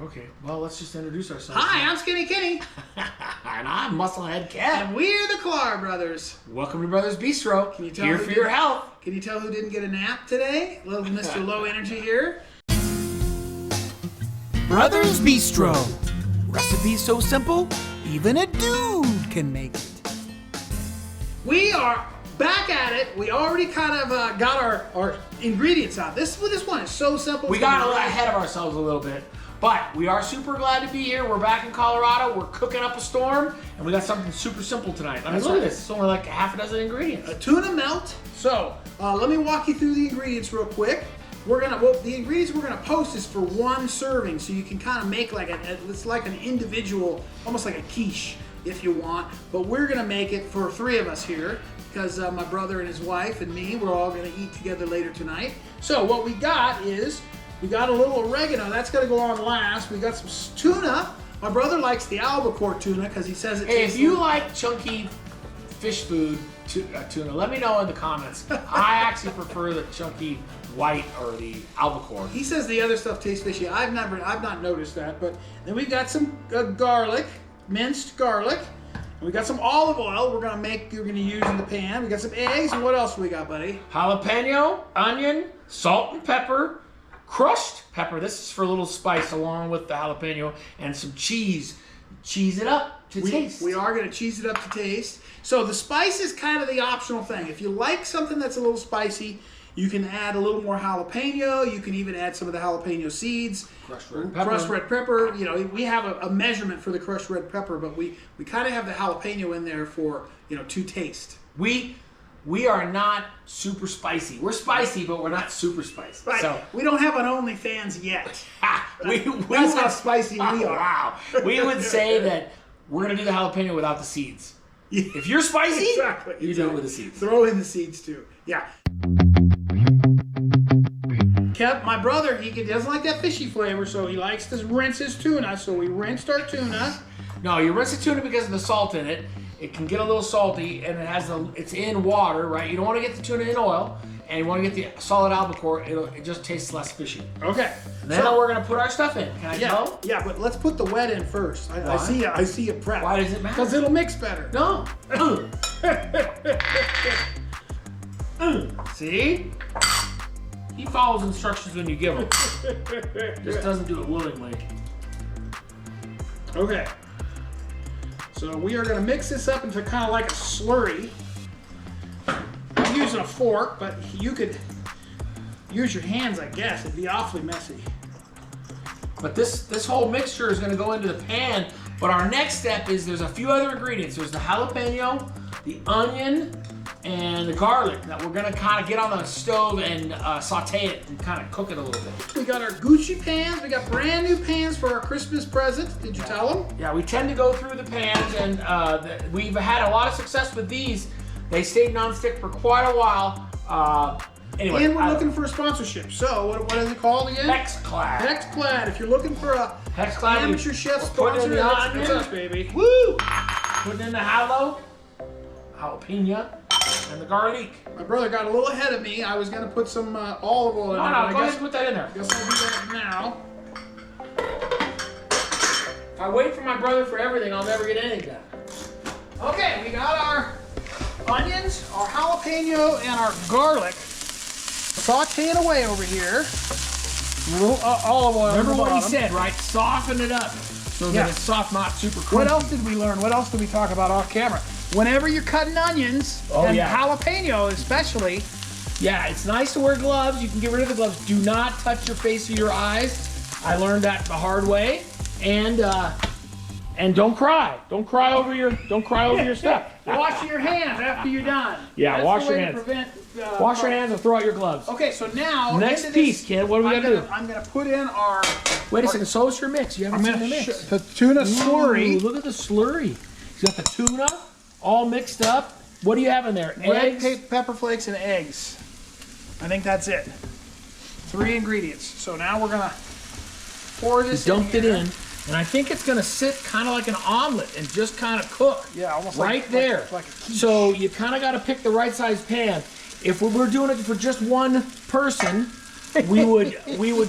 Okay, well, let's just introduce ourselves. Hi, I'm Skinny Kenny. And I'm Musclehead Cat. And we're the Klar Brothers. Welcome to Brothers Bistro. Can you tell here for your health. Can you tell who didn't get a nap today? Little Mr. Low Energy here. Brothers Bistro. Recipes so simple, even a dude can make it. We are back at it. We already kind of got our ingredients out. This one is so simple. We got a little ahead of ourselves a little bit, but we are super glad to be here. We're back in Colorado. We're cooking up a storm, and we got something super simple tonight. I mean, look at this. It's only like a half a dozen ingredients. A tuna melt. So let me walk you through the ingredients real quick. The ingredients we're gonna post is for one serving, so you can kind of make like it's like an individual, almost like a quiche if you want. But we're gonna make it for 3 of us here because my brother and his wife and me, we're all gonna eat together later tonight. So what we got is we got a little oregano. That's gonna go on last. We got some tuna. My brother likes the albacore tuna because he says it. Hey, if you like chunky fish food tuna, let me know in the comments. I actually prefer the chunky white or the albacore. He says the other stuff tastes fishy. I've not noticed that. But then we got some garlic, minced garlic. And we got some olive oil you're gonna use in the pan. We got some eggs, and what else we got, buddy? Jalapeno, onion, salt and pepper, crushed pepper. This is for a little spice along with the jalapeno, and some cheese. Cheese it up to taste. We are gonna cheese it up to taste. So the spice is kind of the optional thing. If you like something that's a little spicy, you can add a little more jalapeno. You can even add some of the jalapeno seeds. Crushed red pepper. Crushed red pepper. You know, we have a measurement for the crushed red pepper, but we kind of have the jalapeno in there for, to taste. We are not super spicy. We're spicy, but we're not super spicy. Right. So we don't have an OnlyFans yet. That's how spicy we are. Wow. We would say that we're going to do the jalapeno without the seeds. Yeah. If you're spicy, exactly. you do it with the seeds. Throw in the seeds too. Yeah. My brother, he doesn't like that fishy flavor, so he likes to rinse his tuna. So we rinsed our tuna. No, you rinse the tuna because of the salt in it. It can get a little salty, and it's in water, right? You don't want to get the tuna in oil, and you want to get the solid albacore. It just tastes less fishy. Okay. And then we're gonna put our stuff in. Can I tell? Yeah, but let's put the wet in first. I see it prep. Why does it matter? Because it'll mix better. No. See? He follows instructions when you give him. Just doesn't do it willingly. Okay. So we are going to mix this up into kind of like a slurry. I'm using a fork, but you could use your hands, I guess. It'd be awfully messy. But this whole mixture is going to go into the pan. But our next step is there's a few other ingredients. There's the jalapeno, the onion, and the garlic that we're gonna kind of get on the stove and saute it and kind of cook it a little bit. We got our Gucci pans. We got brand new pans for our Christmas present. Did you tell them? Yeah, we tend to go through the pans, and we've had a lot of success with these. They stayed nonstick for quite a while. Anyway, and we're looking for a sponsorship. So what is it called again? Hexclad. Hexclad. If you're looking for a Hexclad amateur chef sponsor, that's us, baby. Woo! Putting in the jalapeno, and the garlic. My brother got a little ahead of me. I was going to put some olive oil in there. No, go ahead and put that in there. I guess I'll do that now. If I wait for my brother for everything, I'll never get anything done. Okay, we got our onions, our jalapeno, and our garlic sauteing away over here. A little olive oil. Remember what he said, right? Soften it up so that it's soft, not super crunchy. What else did we learn? What else did we talk about off camera? Whenever you're cutting onions, jalapeno especially. Yeah, it's nice to wear gloves. You can get rid of the gloves. Do not touch your face or your eyes. I learned that the hard way. And don't cry. Don't cry over your stuff. Wash your hands after you're done. Yeah, That's wash the way your to hands. prevent, wash your hands and throw out your gloves. Okay, so now next piece, kid. What do we gotta do? I'm gonna put in our. Wait a second. So is your mix. You haven't seen the mix. The tuna slurry. Ooh, look at the slurry. You got the tuna all mixed up. What do you have in there? Eggs, Red pepper flakes, and eggs. I think that's it. 3 ingredients. So now we're gonna pour this. Dumped it in. And I think it's gonna sit kind of like an omelet and just kind of cook. Yeah, almost right there. Like a quiche. So you kind of got to pick the right size pan. If we were doing it for just one person, we would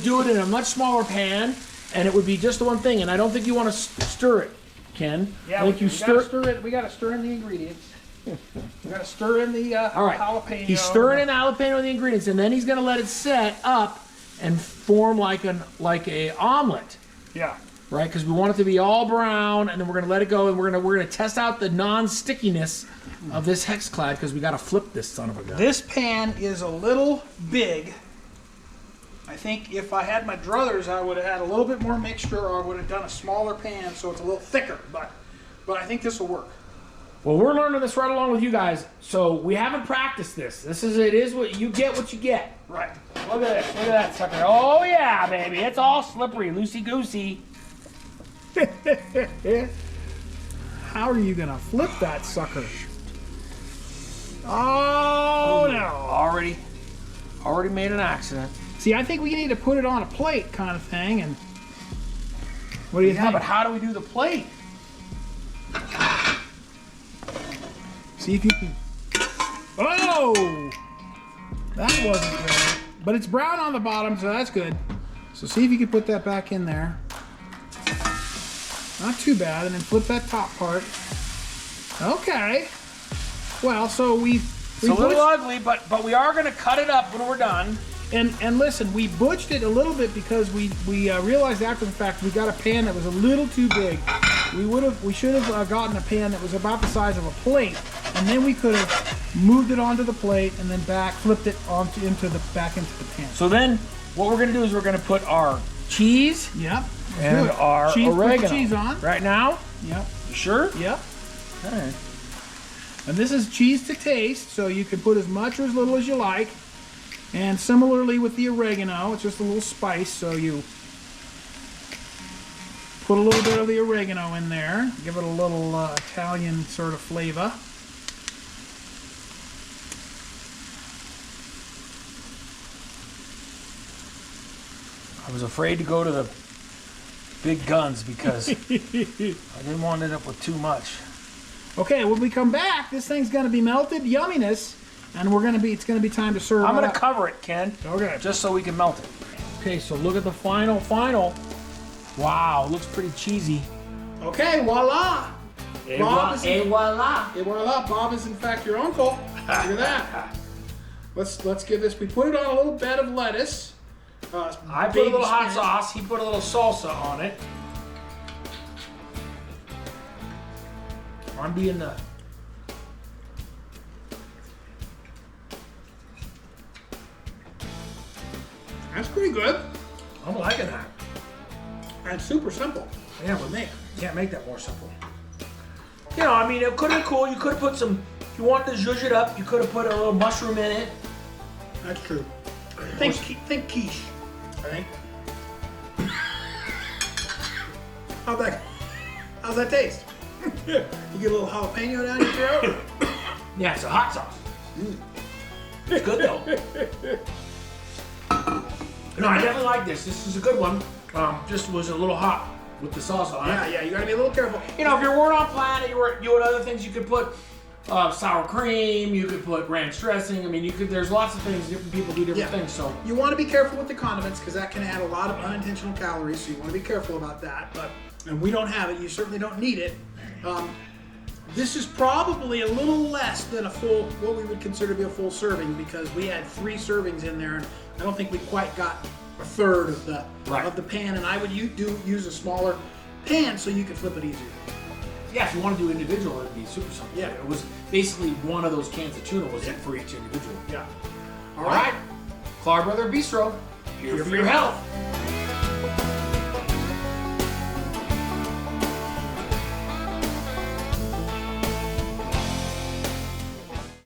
do it in a much smaller pan, and it would be just the one thing. And I don't think you want to stir it, Ken. Yeah, I think you stir it. We gotta stir in the ingredients. We gotta stir in the All right. jalapeno. He's stirring in the jalapeno and the ingredients, and then he's gonna let it set up and form like a omelet. Yeah. Right, because we want it to be all brown, and then we're gonna let it go, and we're gonna test out the non-stickiness of this Hexclad because we gotta flip this son of a gun. This pan is a little big. I think if I had my druthers, I would have had a little bit more mixture, or I would have done a smaller pan so it's a little thicker. But I think this will work. Well, we're learning this right along with you guys, so we haven't practiced this. It is what you get. What you get. Right. Look at this. Look at that sucker. Oh yeah, baby, it's all slippery, loosey goosey. How are you gonna flip that sucker? Oh no! Already made an accident. See, I think we need to put it on a plate, kind of thing. And what do you Yeah, think? but how do we do the plate? See if you can. Oh, that wasn't good. But it's brown on the bottom, so that's good. So see if you can put that back in there. Not too bad, and then flip that top part. Okay. Well, so It's a little ugly, but we are gonna cut it up when we're done. And listen, we butched it a little bit because we realized after the fact we got a pan that was a little too big. We should have gotten a pan that was about the size of a plate, and then we could have moved it onto the plate and then flipped it into the pan. So then, what we're gonna do is we're gonna put our cheese. Yep. And our cheese, oregano. put the cheese on. Right now? Yep. You sure? Yep. All right. And this is cheese to taste, so you can put as much or as little as you like. And similarly with the oregano, it's just a little spice, so you put a little bit of the oregano in there, give it a little Italian sort of flavor. I was afraid to go to the big guns because I didn't want to end up with too much. Okay, when we come back, this thing's going to be melted yumminess, and it's going to be time to serve. I'm going to cover it, Ken. Okay. Just so we can melt it. Okay, so look at the final. Wow, looks pretty cheesy. Okay, voila. Et voila. Et voila. Bob is in fact your uncle. Look at that. Let's give this. We put it on a little bed of lettuce. I put a little hot sauce. He put a little salsa on it. I'm being the... That's pretty good. I'm liking that. And super simple. Yeah, with me. Can't make that more simple. You know, I mean, it could have been cool. You could have put some... If you wanted to zhuzh it up, you could have put a little mushroom in it. That's true. Think quiche. I think. How's that taste? You get a little jalapeno down your throat? Yeah, it's a hot sauce. It's good though. No, I definitely like this. This is a good one. Just was a little hot with the sauce on it. Yeah, you gotta be a little careful. You know, if you weren't on planet, you had other things you could put. Sour cream, you could put ranch dressing. I mean, there's lots of things, different people do different things, so. You want to be careful with the condiments because that can add a lot of unintentional calories, so you want to be careful about that. And we don't have it, you certainly don't need it. This is probably a little less than what we would consider to be a full serving because we had 3 servings in there and I don't think we quite got a third of the pan, and I would use a smaller pan so you could flip it easier. Yeah, if you want to do individual, it'd be super simple. Yeah. It was basically one of those cans of tuna was in for each individual. Yeah. All right. Klar Brothers Bistro, here for your health.